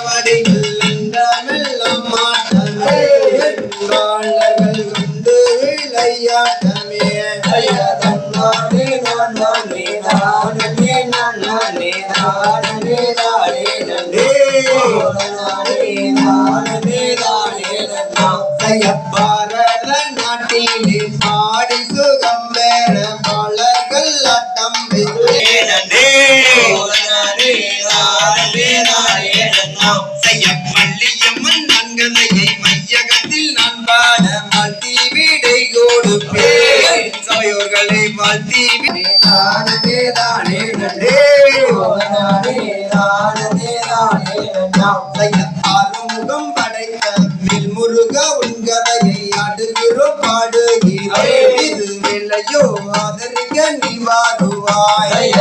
காவடிகள் எல்லாம் மாட்டமே வாழர்கள் கொண்டு விளையாட்டமே ஐயதன்னானே நானே நானே நானே நானே நானே நன்றே நானே நானே பாரத நாட்டிலே பாடி சுகம் பெற மலர்கள் அட்டம் மல்லியம்மன் நன்கதையை மையகத்தில் நான் பாட மாற்றி விடை கொடுப்பேன் சபையோர்களை மாற்றி தானே தானே நன்றே ஆறுமுகம் படைத்த முருக உங்கதையை அடுகிறோம் பாடுகிறேன் இது வெள்ளையோ ஆதரிக்க நீ வாடுவாய்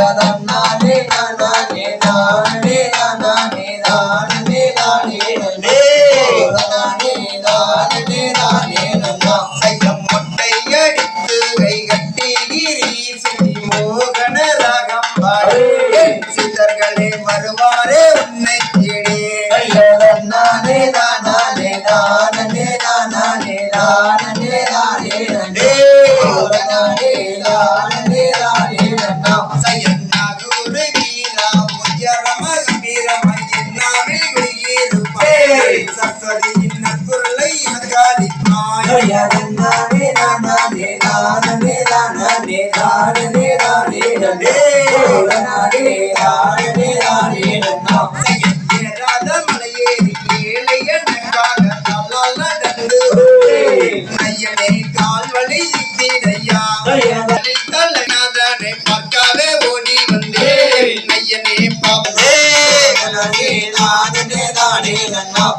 நானே நானே நானே நானே நானே நானே மொட்டை அடித்து கை கட்டி கிரீசி மோகன ராகம் பாடு சித்தர்களே வருவாரே உன்னை தேடி நானே நானே நானே நானே நானே நானே சயன்னாகுரு வீரா முயரம வீரமயின்னாவில் குடியிருப்பாய் சரஸ்வதியின் நற்குரலை எனக்காதிப்பாய் நானே நானே நானே நானே நானே ஐயனே கால்வழி சித்திரையா தலைநாதனை பார்க்காவே ஓடி வந்தேன் ஐயனே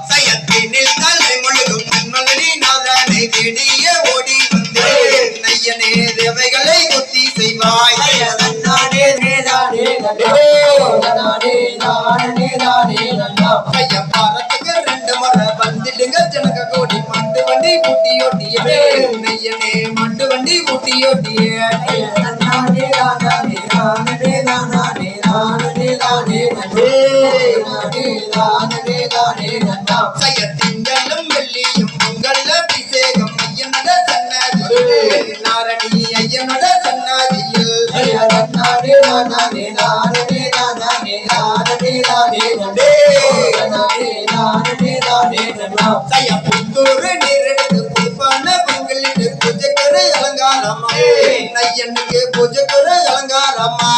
சயத்தினில் தலை முழுகும் மன்மகனி நாதனை தேடிய ஓடி வந்தேன் ஐயனே தேவைகளை ஒத்தி செய்வாய் பாரத்துக்கு 2 முறை வந்துடுங்க ஜனக கோடி மண்டு வண்டி பூட்டியோட்டியே நெய்யனே மண்டு வண்டி பூட்டியோட்டியே திங்களும் வெள்ளியும் பொங்கல் அபிஷேகம் ஐயனோட சன்னதியில் நாரணி ஐயனோட சன்னதியில் புத்தூர் நீரெடுத்து புதுப்பான பொங்கலிட்டு பூஜைக்கரை அலங்காரமா ஐயனுக்கு பூஜைக்கரை அலங்காரமா